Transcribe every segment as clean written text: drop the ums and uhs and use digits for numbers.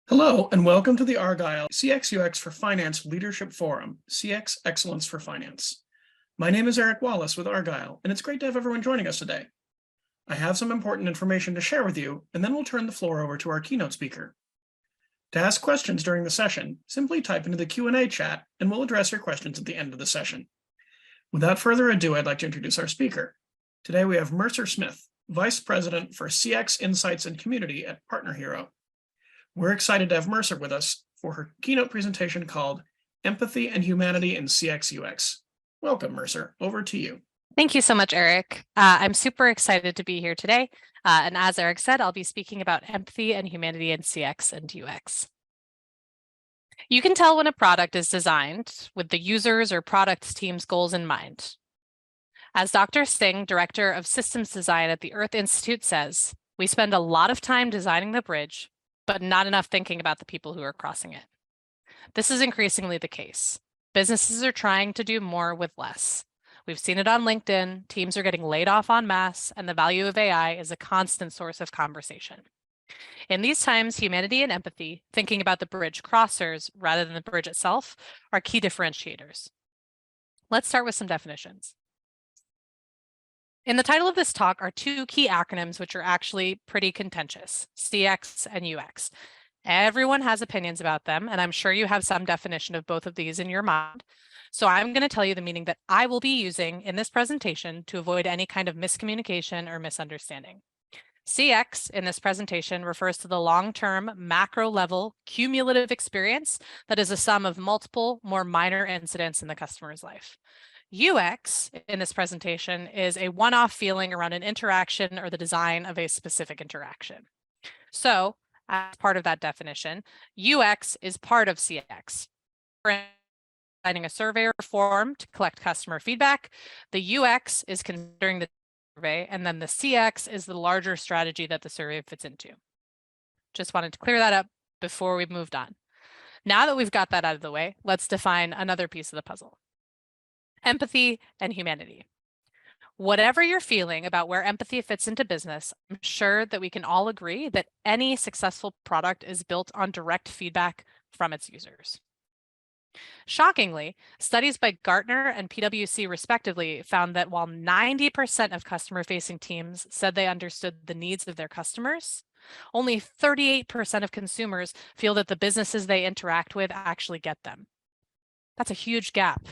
Hello, and welcome to the Argyle CX/UX for Finance Leadership Forum, CX Excellence for Finance. My name is Eric Wallace with Argyle, and it's great to have everyone joining us today. I have some important information to share with you, and then we'll turn the floor over to our keynote speaker. To ask questions during the session, simply type into the Q&A chat, and we'll address your questions at the end of the session. Without further ado, I'd like to introduce our speaker. Today we have Mercer Smith, Vice President for CX Insights and Community at Partner Hero. We're excited to have Mercer with us for her keynote presentation called Empathy and Humanity in CX/UX. Welcome, Mercer. Over to you. Thank you so much, Eric. I'm super excited to be here today. And as Eric said, I'll be speaking about empathy and humanity in CX and UX. You can tell when a product is designed with the users or product team's goals in mind. As Dr. Singh, Director of Systems Design at the Earth Institute says, we spend a lot of time designing the bridge, but not enough thinking about the people who are crossing it. This is increasingly the case. Businesses are trying to do more with less. We've seen it on LinkedIn, teams are getting laid off en masse, and the value of AI is a constant source of conversation. In these times, humanity and empathy, thinking about the bridge crossers rather than the bridge itself, are key differentiators. Let's start with some definitions. In the title of this talk are two key acronyms which are actually pretty contentious, CX and UX. Everyone has opinions about them, and I'm sure you have some definition of both of these in your mind. So I'm going to tell you the meaning that I will be using in this presentation to avoid any kind of miscommunication or misunderstanding. CX in this presentation refers to the long-term macro-level cumulative experience that is a sum of multiple, more minor incidents in the customer's life. UX in this presentation is a one-off feeling around an interaction or the design of a specific interaction. So, as part of that definition, UX is part of CX. Designing a survey or form to collect customer feedback, the UX is considering the survey, and then the CX is the larger strategy that the survey fits into. Just wanted to clear that up before we moved on. Now that we've got that out of the way, let's define another piece of the puzzle. Empathy and humanity. Whatever you're feeling about where empathy fits into business, I'm sure that we can all agree that any successful product is built on direct feedback from its users. Shockingly, studies by Gartner and PwC respectively found that while 90% of customer-facing teams said they understood the needs of their customers, only 38% of consumers feel that the businesses they interact with actually get them. That's a huge gap.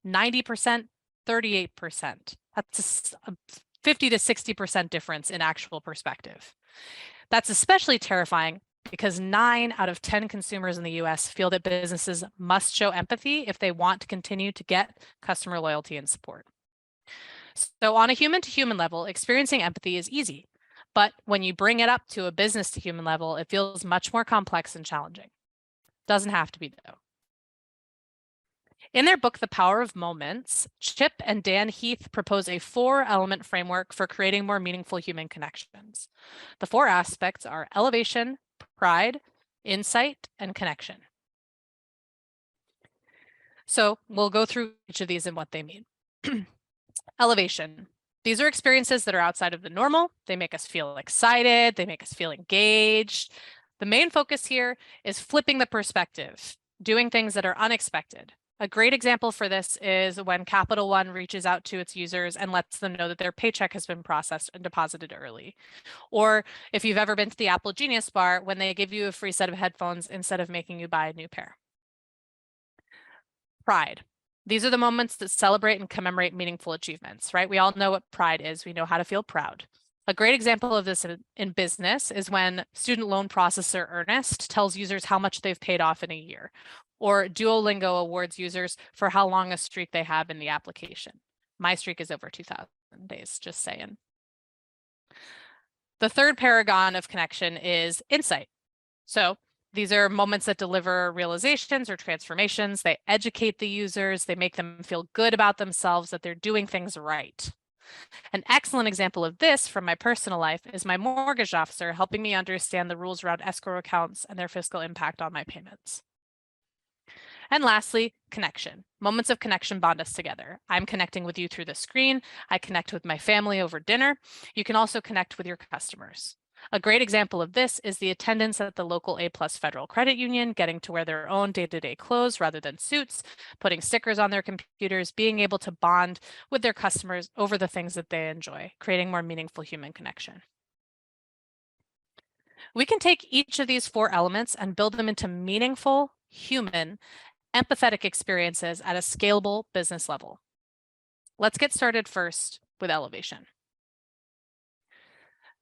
90%, 38%. That's a 50 to 60% difference in actual perspective. That's especially terrifying because 9 out of 10 consumers in the US feel that businesses must show empathy if they want to continue to get customer loyalty and support. So on a human-to-human level, experiencing empathy is easy, but when you bring it up to a business-to-human level, it feels much more complex and challenging. Doesn't have to be though. In their book, The Power of Moments, Chip and Dan Heath propose a 4-element framework for creating more meaningful human connections. The 4 aspects are elevation, pride, insight, and connection. So we'll go through each of these and what they mean. Elevation. These are experiences that are outside of the normal. They make us feel excited. They make us feel engaged. The main focus here is flipping the perspective, doing things that are unexpected. A great example for this is when Capital One reaches out to its users and lets them know that their paycheck has been processed and deposited early. Or if you've ever been to the Apple Genius Bar, when they give you a free set of headphones instead of making you buy a new pair. Pride. These are the moments that celebrate and commemorate meaningful achievements, right? We all know what pride is. We know how to feel proud. A great example of this in business is when student loan processor Earnest tells users how much they've paid off in a year, or Duolingo awards users for how long a streak they have in the application. My streak is over 2,000 days, just saying. The third paragon of connection is insight. So these are moments that deliver realizations or transformations. They educate the users. They make them feel good about themselves, that they're doing things right. An excellent example of this from my personal life is my mortgage officer helping me understand the rules around escrow accounts and their fiscal impact on my payments. And lastly, connection. Moments of connection bond us together. I'm connecting with you through the screen. I connect with my family over dinner. You can also connect with your customers. A great example of this is the attendants at the local A+ federal credit union getting to wear their own day-to-day clothes rather than suits, putting stickers on their computers, being able to bond with their customers over the things that they enjoy, creating more meaningful human connection. We can take each of these 4 elements and build them into meaningful, human, empathetic experiences at a scalable business level. Let's get started first with elevation.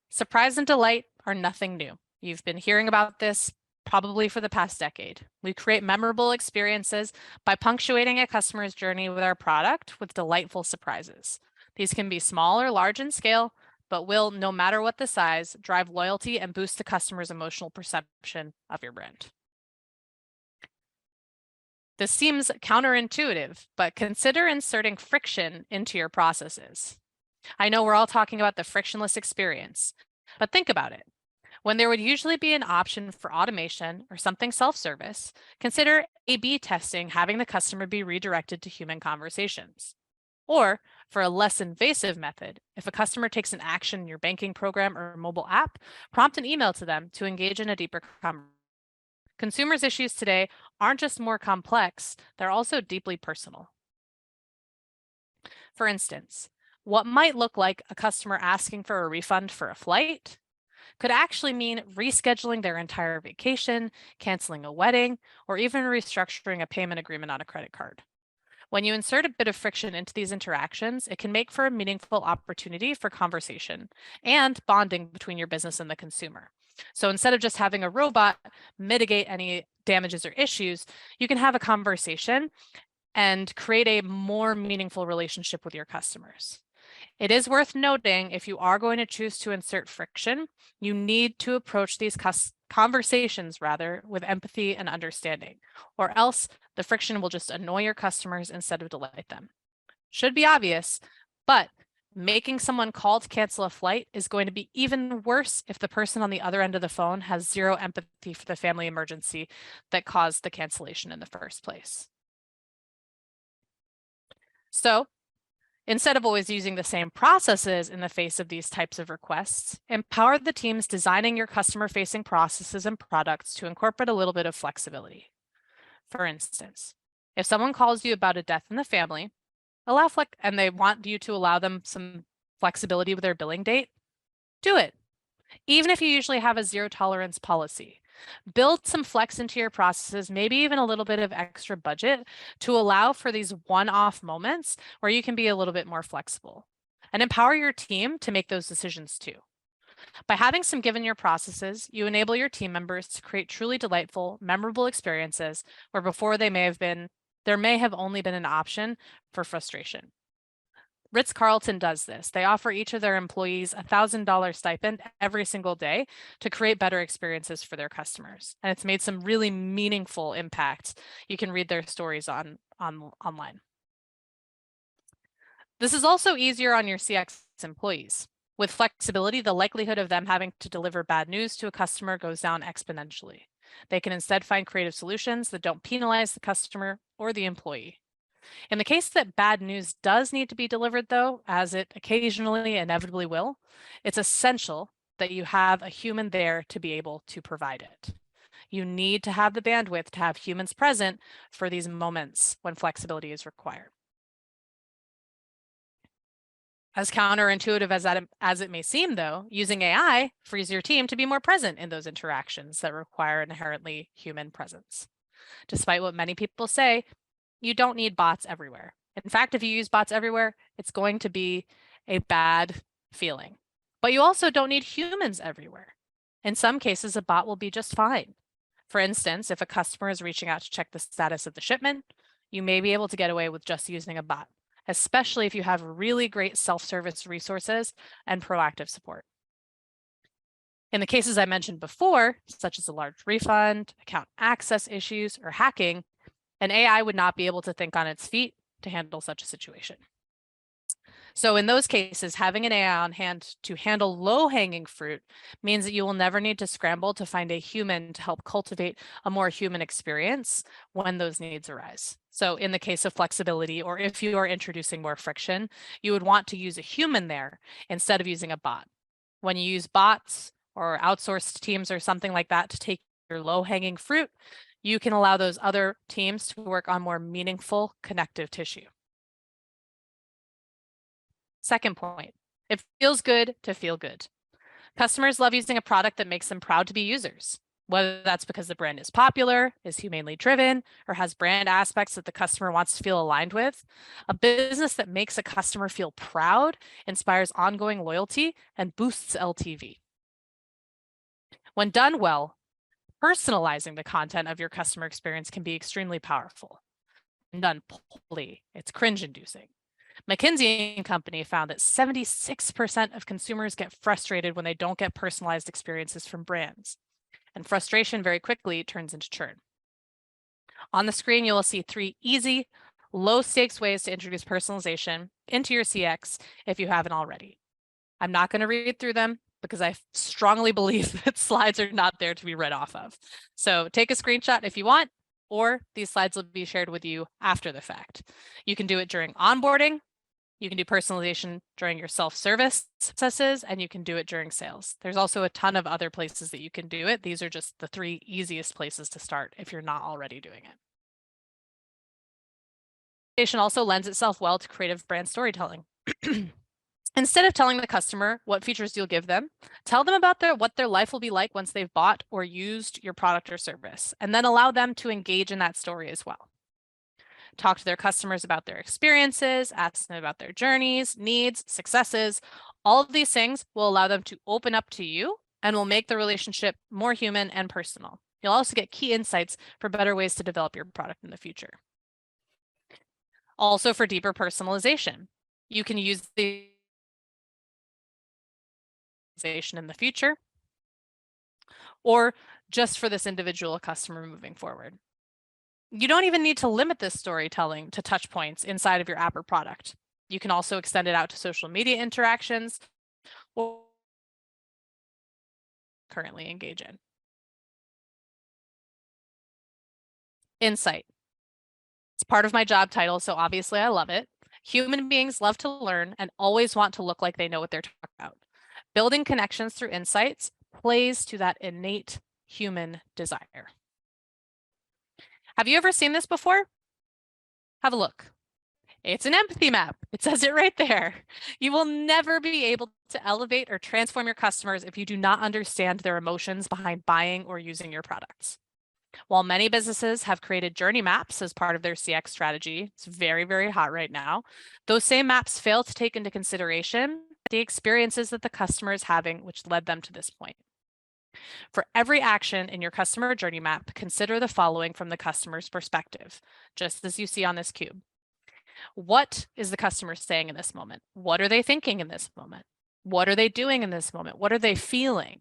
Surprise and delight are nothing new. You've been hearing about this probably for the past decade. We create memorable experiences by punctuating a customer's journey with our product with delightful surprises. These can be small or large in scale, but will, no matter what the size, drive loyalty and boost the customer's emotional perception of your brand. This seems counterintuitive, but consider inserting friction into your processes. I know we're all talking about the frictionless experience, but think about it. When there would usually be an option for automation or something self-service, consider A/B testing having the customer be redirected to human conversations. Or for a less invasive method, if a customer takes an action in your banking program or mobile app, prompt an email to them to engage in a deeper conversation. Consumers' issues today aren't just more complex, they're also deeply personal. For instance, what might look like a customer asking for a refund for a flight could actually mean rescheduling their entire vacation, canceling a wedding, or even restructuring a payment agreement on a credit card. When you insert a bit of friction into these interactions, it can make for a meaningful opportunity for conversation and bonding between your business and the consumer. So instead of just having a robot mitigate any damages or issues, you can have a conversation and create a more meaningful relationship with your customers. It is worth noting, if you are going to choose to insert friction, you need to approach these conversations with empathy and understanding, or else the friction will just annoy your customers instead of delight them. Should be obvious, but making someone call to cancel a flight is going to be even worse if the person on the other end of the phone has zero empathy for the family emergency that caused the cancellation in the first place. So, instead of always using the same processes in the face of these types of requests, empower the teams designing your customer-facing processes and products to incorporate a little bit of flexibility. For instance, if someone calls you about a death in the family, and they want you to allow them some flexibility with their billing date, do it. Even if you usually have a zero tolerance policy, build some flex into your processes, maybe even a little bit of extra budget to allow for these one-off moments where you can be a little bit more flexible, and empower your team to make those decisions too. By having some give in your processes, you enable your team members to create truly delightful, memorable experiences where before there may have only been an option for frustration. Ritz-Carlton does this. They offer each of their employees a $1,000 stipend every single day to create better experiences for their customers. And it's made some really meaningful impacts. You can read their stories online. This is also easier on your CX employees. With flexibility, the likelihood of them having to deliver bad news to a customer goes down exponentially. They can instead find creative solutions that don't penalize the customer or the employee. In the case that bad news does need to be delivered, though, as it occasionally inevitably will, it's essential that you have a human there to be able to provide it. You need to have the bandwidth to have humans present for these moments when flexibility is required. As counterintuitive as it may seem, though, using AI frees your team to be more present in those interactions that require inherently human presence. Despite what many people say, you don't need bots everywhere. In fact, if you use bots everywhere, it's going to be a bad feeling. But you also don't need humans everywhere. In some cases, a bot will be just fine. For instance, if a customer is reaching out to check the status of the shipment, you may be able to get away with just using a bot, especially if you have really great self-service resources and proactive support. In the cases I mentioned before, such as a large refund, account access issues, or hacking, an AI would not be able to think on its feet to handle such a situation. So in those cases, having an AI on hand to handle low-hanging fruit means that you will never need to scramble to find a human to help cultivate a more human experience when those needs arise. So in the case of flexibility, or if you are introducing more friction, you would want to use a human there instead of using a bot. When you use bots or outsourced teams or something like that to take your low-hanging fruit, you can allow those other teams to work on more meaningful connective tissue. Second point, it feels good to feel good. Customers love using a product that makes them proud to be users, whether that's because the brand is popular, is humanely driven, or has brand aspects that the customer wants to feel aligned with. A business that makes a customer feel proud inspires ongoing loyalty and boosts LTV. When done well, personalizing the content of your customer experience can be extremely powerful. When done poorly, it's cringe-inducing. McKinsey & Company found that 76% of consumers get frustrated when they don't get personalized experiences from brands. And frustration very quickly turns into churn. On the screen, you will see 3 easy, low-stakes ways to introduce personalization into your CX if you haven't already. I'm not going to read through them because I strongly believe that slides are not there to be read off of. So take a screenshot if you want, or these slides will be shared with you after the fact. You can do it during onboarding. You can do personalization during your self-service processes, and you can do it during sales. There's also a ton of other places that you can do it. These are just the 3 easiest places to start if you're not already doing it. Personalization also lends itself well to creative brand storytelling. Instead of telling the customer what features you'll give them, tell them about what their life will be like once they've bought or used your product or service, and then allow them to engage in that story as well. Talk to their customers about their experiences, ask them about their journeys, needs, successes. All of these things will allow them to open up to you and will make the relationship more human and personal. You'll also get key insights for better ways to develop your product in the future. Also, for deeper personalization, you can use the in the future, or just for this individual customer moving forward. You don't even need to limit this storytelling to touch points inside of your app or product. You can also extend it out to social media interactions or currently engage in. Insight. It's part of my job title, so obviously I love it. Human beings love to learn and always want to look like they know what they're talking about. Building connections through insights plays to that innate human desire. Have you ever seen this before? Have a look. It's an empathy map. It says it right there. You will never be able to elevate or transform your customers if you do not understand their emotions behind buying or using your products. While many businesses have created journey maps as part of their CX strategy, it's very, very hot right now, those same maps fail to take into consideration the experiences that the customer is having, which led them to this point. For every action in your customer journey map, consider the following from the customer's perspective, just as you see on this cube. What is the customer saying in this moment? What are they thinking in this moment? What are they doing in this moment? What are they feeling?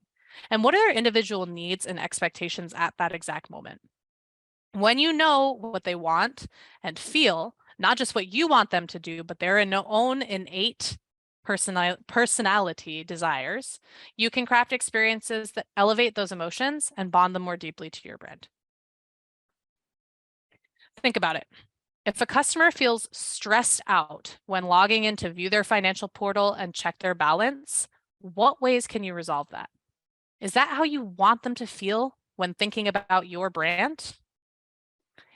And what are their individual needs and expectations at that exact moment? When you know what they want and feel, not just what you want them to do, but their own innate personality desires, you can craft experiences that elevate those emotions and bond them more deeply to your brand. Think about it. If a customer feels stressed out when logging in to view their financial portal and check their balance, what ways can you resolve that? Is that how you want them to feel when thinking about your brand?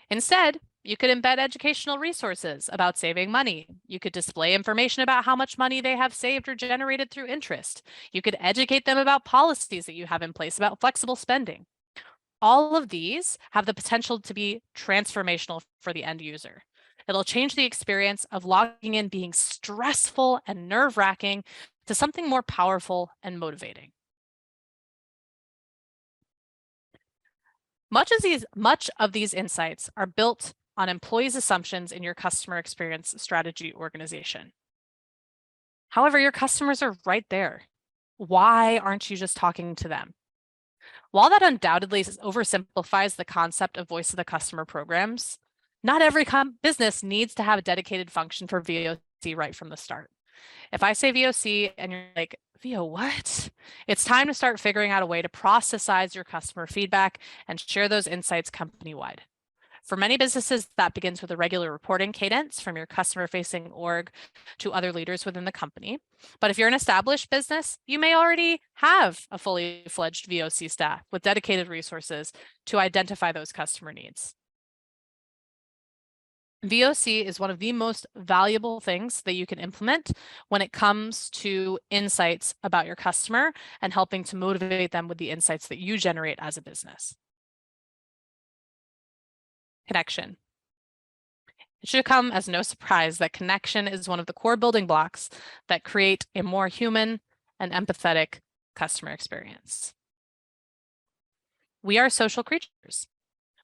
Instead, you could embed educational resources about saving money. You could display information about how much money they have saved or generated through interest. You could educate them about policies that you have in place about flexible spending. All of these have the potential to be transformational for the end user. It'll change the experience of logging in being stressful and nerve-wracking to something more powerful and motivating. Much of these insights are built on employees' assumptions in your customer experience strategy organization. However, your customers are right there. Why aren't you just talking to them? While that undoubtedly oversimplifies the concept of voice of the customer programs, not every business needs to have a dedicated function for VOC right from the start. If I say VOC and you're like, VO what? It's time to start figuring out a way to processize your customer feedback and share those insights company-wide. For many businesses, that begins with a regular reporting cadence from your customer-facing org to other leaders within the company. But if you're an established business, you may already have a fully fledged VOC staff with dedicated resources to identify those customer needs. VOC is one of the most valuable things that you can implement when it comes to insights about your customer and helping to motivate them with the insights that you generate as a business. Connection. It should come as no surprise that connection is one of the core building blocks that create a more human and empathetic customer experience. We are social creatures.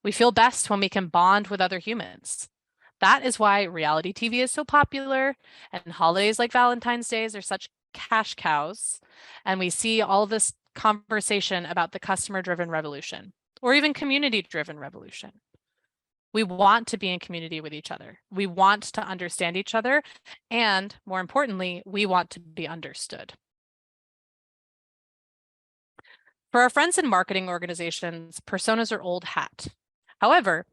We feel best when we can bond with other humans. That is why reality TV is so popular and holidays like Valentine's Days are such cash cows. And we see all this conversation about the customer-driven revolution or even community-driven revolution. We want to be in community with each other. We want to understand each other. And more importantly, we want to be understood. For our friends in marketing organizations, personas are old hat. However,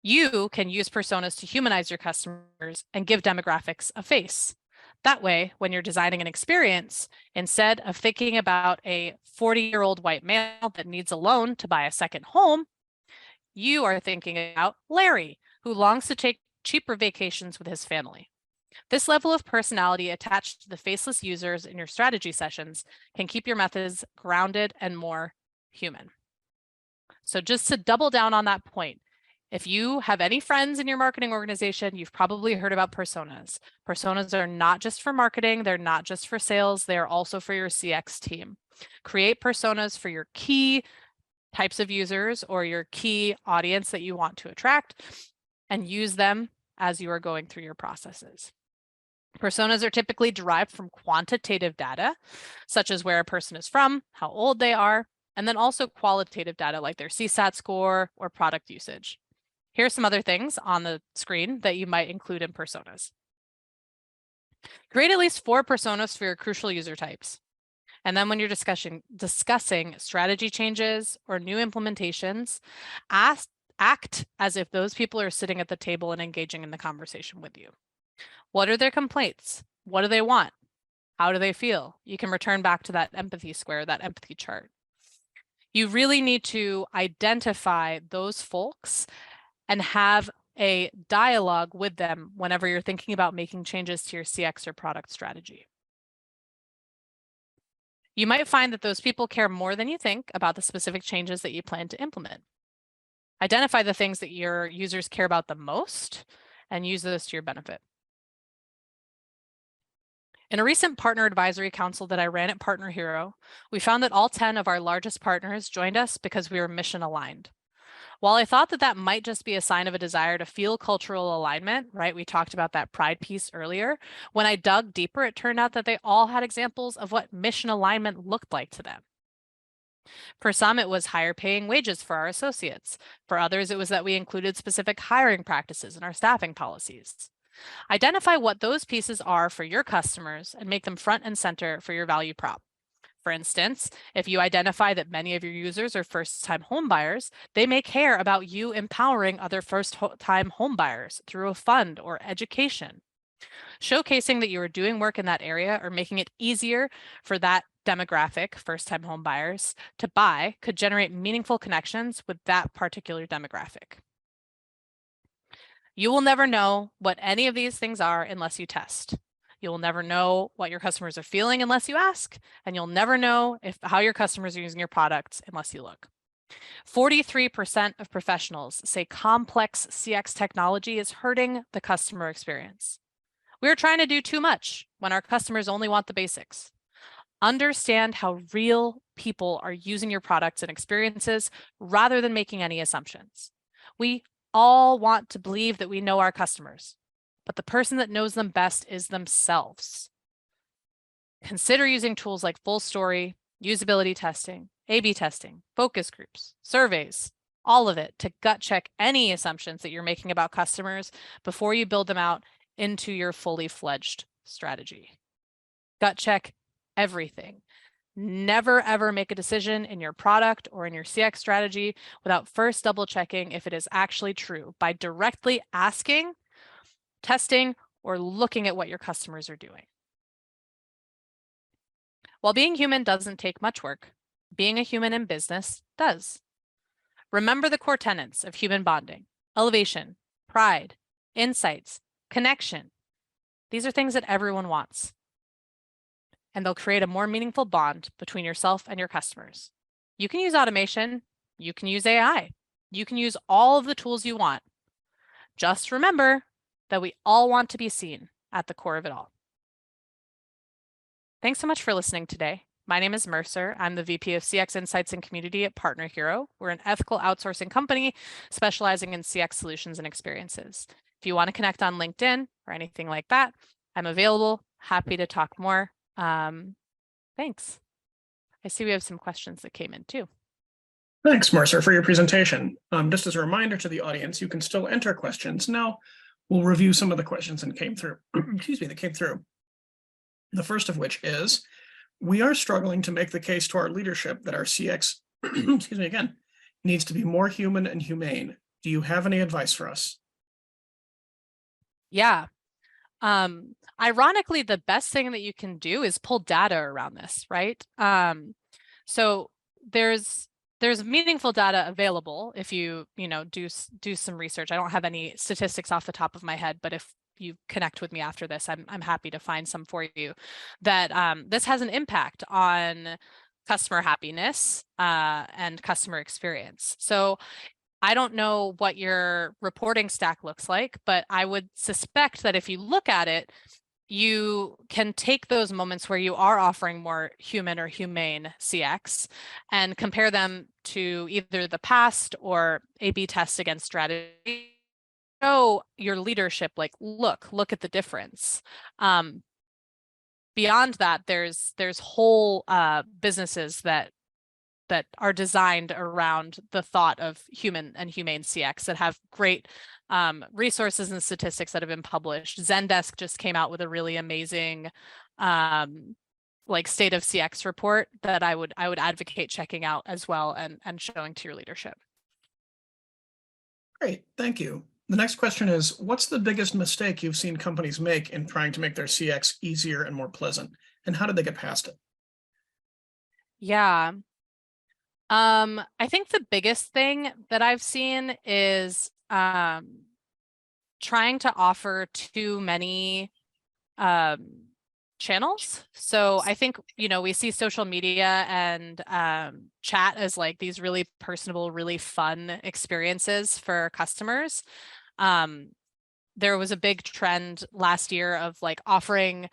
you can use personas to humanize your customers and give demographics a face. That way, when you're designing an experience, instead of thinking about a 40-year-old white male that needs a loan to buy a second home, you are thinking about Larry, who longs to take cheaper vacations with his family. This level of personality attached to the faceless users in your strategy sessions can keep your methods grounded and more human. So just to double down on that point, if you have any friends in your marketing organization, you've probably heard about personas. Personas are not just for marketing, they're not just for sales, they're also for your CX team. Create personas for your key types of users or your key audience that you want to attract and use them as you are going through your processes. Personas are typically derived from quantitative data, such as where a person is from, how old they are, and then also qualitative data like their CSAT score or product usage. Here's some other things on the screen that you might include in personas. Create at least 4 personas for your crucial user types. And then when you're discussing strategy changes or new implementations, act as if those people are sitting at the table and engaging in the conversation with you. What are their complaints? What do they want? How do they feel? You can return back to that empathy square, that empathy chart. You really need to identify those folks and have a dialogue with them whenever you're thinking about making changes to your CX or product strategy. You might find that those people care more than you think about the specific changes that you plan to implement. Identify the things that your users care about the most and use those to your benefit. In a recent partner advisory council that I ran at Partner Hero, we found that all 10 of our largest partners joined us because we were mission aligned. While I thought that that might just be a sign of a desire to feel cultural alignment, right? We talked about that pride piece earlier. When I dug deeper, it turned out that they all had examples of what mission alignment looked like to them. For some, it was higher paying wages for our associates. For others, it was that we included specific hiring practices in our staffing policies. Identify what those pieces are for your customers and make them front and center for your value prop. For instance, if you identify that many of your users are first-time homebuyers, they may care about you empowering other first-time homebuyers through a fund or education. Showcasing that you are doing work in that area or making it easier for that demographic, first-time homebuyers, to buy could generate meaningful connections with that particular demographic. You will never know what any of these things are unless you test. You'll never know what your customers are feeling unless you ask, and you'll never know how your customers are using your products unless you look. 43% of professionals say complex CX technology is hurting the customer experience. We're trying to do too much when our customers only want the basics. Understand how real people are using your products and experiences rather than making any assumptions. We all want to believe that we know our customers, but the person that knows them best is themselves. Consider using tools like full story, usability testing, A/B testing, focus groups, surveys, all of it to gut check any assumptions that you're making about customers before you build them out into your fully fledged strategy. Gut check everything. Never, ever make a decision in your product or in your CX strategy without first double checking if it is actually true by directly asking, testing, or looking at what your customers are doing. While being human doesn't take much work, being a human in business does. Remember the core tenets of human bonding: elevation, pride, insights, connection. These are things that everyone wants, and they'll create a more meaningful bond between yourself and your customers. You can use automation, you can use AI, you can use all of the tools you want. Just remember that we all want to be seen at the core of it all. Thanks so much for listening today. My name is Mercer. I'm the VP of CX Insights and Community at Partner Hero. We're an ethical outsourcing company specializing in CX solutions and experiences. If you want to connect on LinkedIn or anything like that, I'm available. Happy to talk more. Thanks. I see we have some questions that came in too. Thanks, Mercer, for your presentation. Just as a reminder to the audience, you can still enter questions. Now we'll review some of the questions that came through. That came through. The first of which is, we are struggling to make the case to our leadership that our CX, needs to be more human and humane. Do you have any advice for us? Yeah. Ironically, the best thing that you can do is pull data around this, right? So there's meaningful data available if you do some research. I don't have any statistics off the top of my head, but if you connect with me after this, I'm happy to find some for you, that this has an impact on customer happiness and customer experience. So I don't know what your reporting stack looks like, but I would suspect that if you look at it, you can take those moments where you are offering more human or humane CX and compare them to either the past or A/B test against strategy. Show your leadership, like, look at the difference. Beyond that, there's whole businesses that are designed around the thought of human and humane CX that have great resources and statistics that have been published. Zendesk just came out with a really amazing like state of CX report that I would advocate checking out as well and showing to your leadership. Great, thank you. The next question is, what's the biggest mistake you've seen companies make in trying to make their CX easier and more pleasant? And how did they get past it? Yeah. I think the biggest thing that I've seen is trying to offer too many channels. So I think, we see social media and chat as like these really personable, really fun experiences for customers. There was a big trend last year of like offering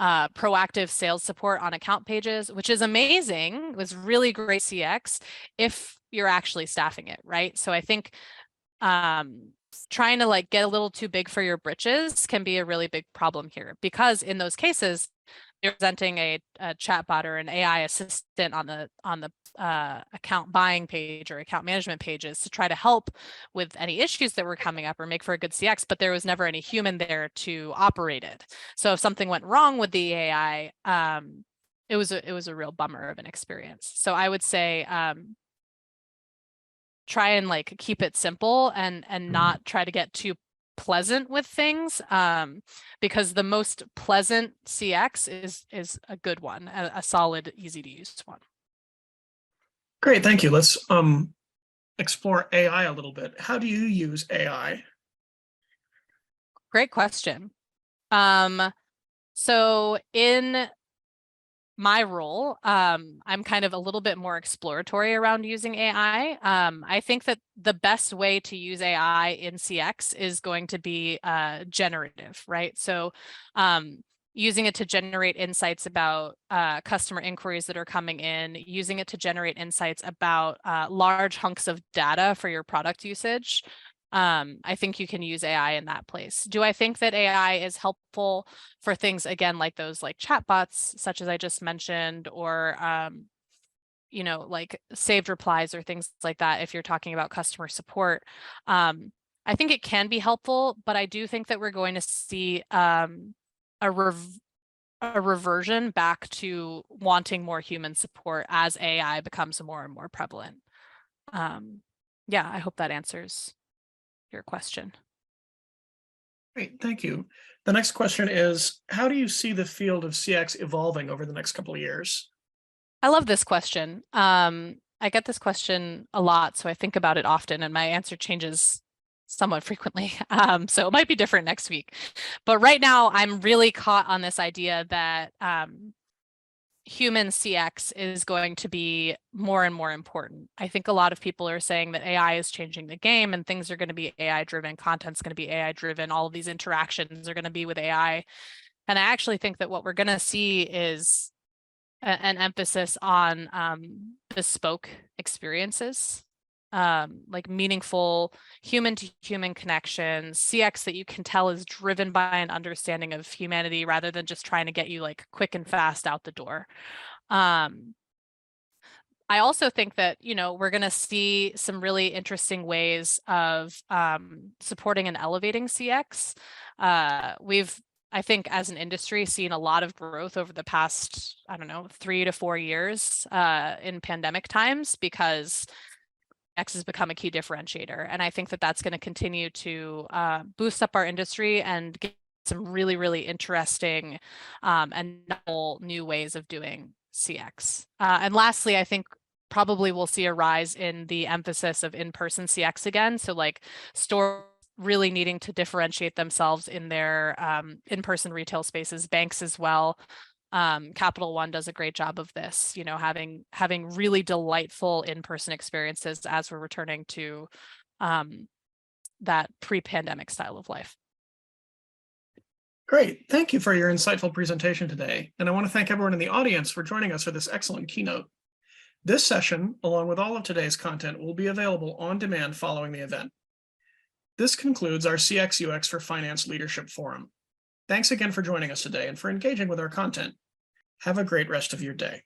proactive sales support on account pages, which is amazing. It was really great CX if you're actually staffing it, right? So I think trying to like get a little too big for your britches can be a really big problem here, because in those cases, you're presenting a chatbot or an AI assistant on the account buying page or account management pages to try to help with any issues that were coming up or make for a good CX, but there was never any human there to operate it. So if something went wrong with the AI, it was a real bummer of an experience. So I would say try and like keep it simple and not try to get too pleasant with things, because the most pleasant CX is a good one, a solid, easy to use one. Great, thank you. Let's explore AI a little bit. How do you use AI? Great question. So in my role, I'm kind of a little bit more exploratory around using AI. I think that the best way to use AI in CX is going to be generative, right? So using it to generate insights about customer inquiries that are coming in, using it to generate insights about large hunks of data for your product usage. I think you can use AI in that place. Do I think that AI is helpful for things, again, like those like chatbots, such as I just mentioned, or like saved replies or things like that, if you're talking about customer support? I think it can be helpful, but I do think that we're going to see a reversion back to wanting more human support as AI becomes more and more prevalent. Yeah, I hope that answers your question. Great, thank you. The next question is, how do you see the field of CX evolving over the next couple of years? I love this question. I get this question a lot, so I think about it often, and my answer changes somewhat frequently. So it might be different next week. But right now, I'm really caught on this idea that human CX is going to be more and more important. I think a lot of people are saying that AI is changing the game and things are going to be AI driven, content's going to be AI driven, all of these interactions are going to be with AI. And I actually think that what we're going to see is an emphasis on bespoke experiences, like meaningful human to human connections, CX that you can tell is driven by an understanding of humanity rather than just trying to get you like quick and fast out the door. I also think that, we're going to see some really interesting ways of supporting and elevating CX. We've, I think, as an industry, seen a lot of growth over the past, 3 to 4 years in pandemic times because X has become a key differentiator. And I think that that's going to continue to boost up our industry and get some really, really interesting and novel new ways of doing CX. And lastly, I think probably we'll see a rise in the emphasis of in-person CX again. So like stores really needing to differentiate themselves in their in-person retail spaces, banks as well. Capital One does a great job of this, having really delightful in-person experiences as we're returning to that pre-pandemic style of life. Great, thank you for your insightful presentation today. And I want to thank everyone in the audience for joining us for this excellent keynote. This session, along with all of today's content, will be available on demand following the event. This concludes our CX UX for Finance Leadership Forum. Thanks again for joining us today and for engaging with our content. Have a great rest of your day.